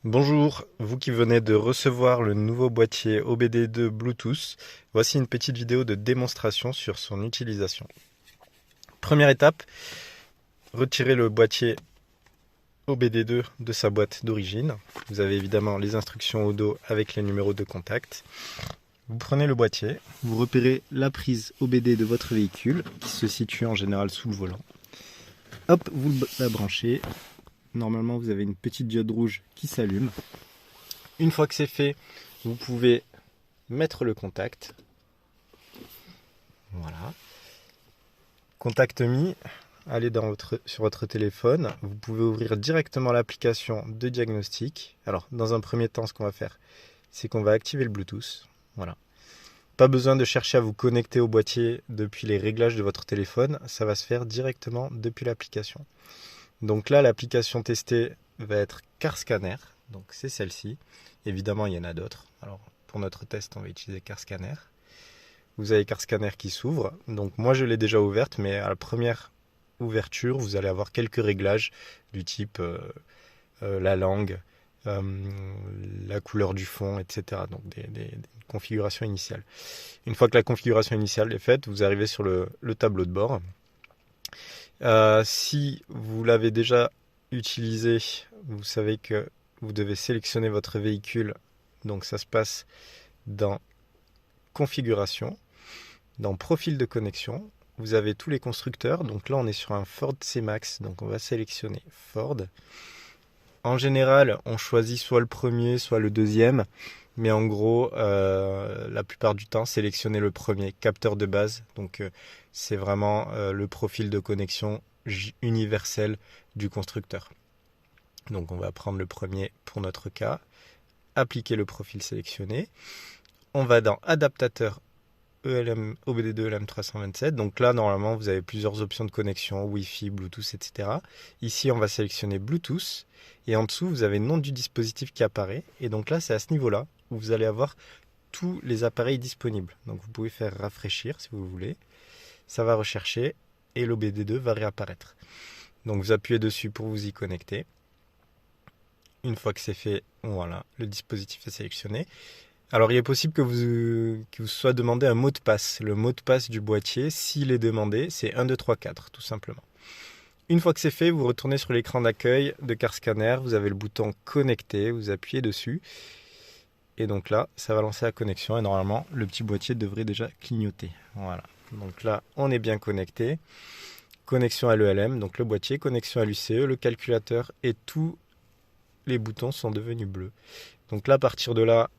Bonjour, vous qui venez de recevoir le nouveau boîtier OBD2 Bluetooth, voici une petite vidéo de démonstration sur son utilisation. Première étape, retirez le boîtier OBD2 de sa boîte d'origine. Vous avez évidemment les instructions au dos avec les numéros de contact. Vous prenez le boîtier, vous repérez la prise OBD de votre véhicule qui se situe en général sous le volant. Hop, vous la branchez. Normalement, vous avez une petite diode rouge qui s'allume. Une fois que c'est fait, vous pouvez mettre le contact. Voilà. Contact mis. Allez sur votre téléphone. Vous pouvez ouvrir directement l'application de diagnostic. Alors, dans un premier temps, ce qu'on va faire, c'est qu'on va activer le Bluetooth. Voilà. Pas besoin de chercher à vous connecter au boîtier depuis les réglages de votre téléphone. Ça va se faire directement depuis l'application. Donc là, l'application testée va être CarScanner. Donc c'est celle-ci. Évidemment, il y en a d'autres. Alors pour notre test, on va utiliser CarScanner. Vous avez CarScanner qui s'ouvre. Donc moi, je l'ai déjà ouverte, mais à la première ouverture, vous allez avoir quelques réglages du type la langue, la couleur du fond, etc. Donc des configurations initiales. Une fois que la configuration initiale est faite, vous arrivez sur le tableau de bord. Si vous l'avez déjà utilisé, vous savez que vous devez sélectionner votre véhicule. Donc ça se passe dans Configuration, dans Profil de connexion. Vous avez tous les constructeurs. Donc là, on est sur un Ford C-Max. Donc on va sélectionner Ford. En général, on choisit soit le premier, soit le deuxième. Mais en gros, la plupart du temps, sélectionnez le premier, capteur de base. Donc c'est vraiment le profil de connexion universel du constructeur. Donc on va prendre le premier pour notre cas, appliquer le profil sélectionné. On va dans adaptateur ELM, OBD2 LM327. Donc là, normalement, vous avez plusieurs options de connexion, Wi-Fi, Bluetooth, etc. Ici, on va sélectionner Bluetooth. Et en dessous, vous avez le nom du dispositif qui apparaît. Et donc là, c'est à ce niveau-là où vous allez avoir tous les appareils disponibles. Donc vous pouvez faire rafraîchir si vous voulez. Ça va rechercher et l'OBD2 va réapparaître. Donc vous appuyez dessus pour vous y connecter. Une fois que c'est fait, voilà, le dispositif est sélectionné. Alors il est possible que vous soit demandé un mot de passe. Le mot de passe du boîtier, s'il est demandé, c'est 1, 2, 3, 4, tout simplement. Une fois que c'est fait, vous retournez sur l'écran d'accueil de CarScanner, vous avez le bouton connecter, vous appuyez dessus. Et donc là, ça va lancer la connexion et normalement, le petit boîtier devrait déjà clignoter. Voilà. Donc là, on est bien connecté. Connexion à l'ELM, donc le boîtier, connexion à l'UCE, le calculateur et tous les boutons sont devenus bleus. Donc là, à partir de là,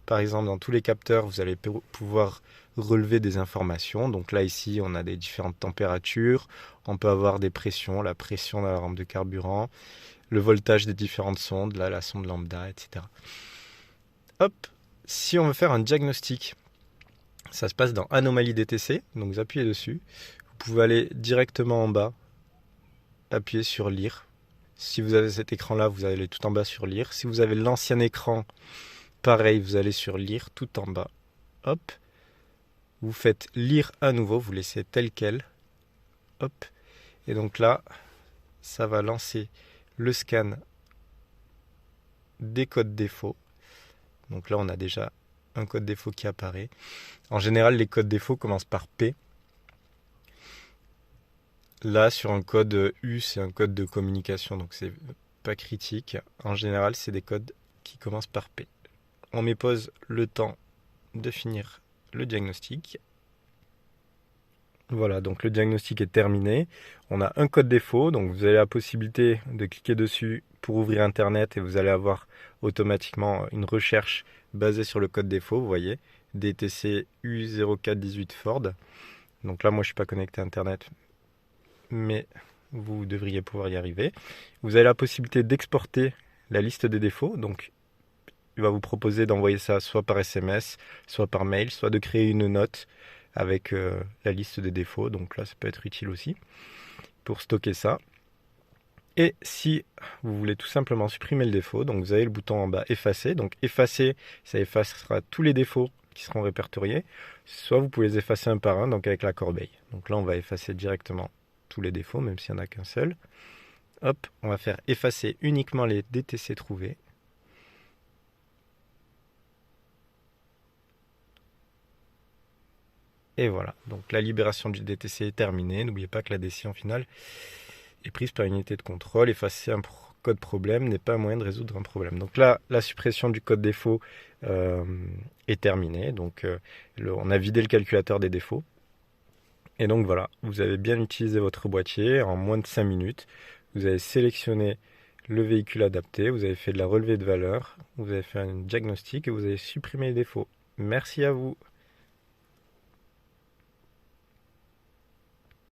par exemple, dans tous les capteurs, vous allez pouvoir relever des informations. Donc là, ici, on a des différentes températures. On peut avoir des pressions, la pression de la rampe de carburant, le voltage des différentes sondes, là, la sonde lambda, etc. Hop, si on veut faire un diagnostic, ça se passe dans Anomalie DTC. Donc vous appuyez dessus. Vous pouvez aller directement en bas, appuyer sur Lire. Si vous avez cet écran-là, vous allez tout en bas sur Lire. Si vous avez l'ancien écran, pareil, vous allez sur Lire tout en bas. Hop. Vous faites Lire à nouveau, vous laissez tel quel. Hop. Et donc là, ça va lancer le scan des codes défauts. Donc là, on a déjà un code défaut qui apparaît. En général, les codes défauts commencent par P. Là, sur un code U, c'est un code de communication, donc c'est pas critique. En général, c'est des codes qui commencent par P. On met pause le temps de finir le diagnostic. Voilà, donc le diagnostic est terminé. On a un code défaut, donc vous avez la possibilité de cliquer dessus pour ouvrir Internet et vous allez avoir automatiquement une recherche basée sur le code défaut. Vous voyez, DTC U0418 Ford. Donc là, moi, je ne suis pas connecté à Internet, mais vous devriez pouvoir y arriver. Vous avez la possibilité d'exporter la liste des défauts. Donc, il va vous proposer d'envoyer ça soit par SMS, soit par mail, soit de créer une note avec la liste des défauts. Donc là, ça peut être utile aussi pour stocker ça. Et si vous voulez tout simplement supprimer le défaut, donc vous avez le bouton en bas effacer. Donc effacer, ça effacera tous les défauts qui seront répertoriés. Soit vous pouvez les effacer un par un, donc avec la corbeille. Donc là, on va effacer directement tous les défauts, même s'il n'y en a qu'un seul. Hop, on va faire effacer uniquement les DTC trouvés. Et voilà, donc la libération du DTC est terminée. N'oubliez pas que la décision finale est prise par une unité de contrôle. Effacer un code problème n'est pas un moyen de résoudre un problème. Donc là, la suppression du code défaut est terminée. Donc on a vidé le calculateur des défauts. Et donc voilà, vous avez bien utilisé votre boîtier en moins de 5 minutes. Vous avez sélectionné le véhicule adapté, vous avez fait de la relevée de valeur, vous avez fait un diagnostic et vous avez supprimé les défauts. Merci à vous.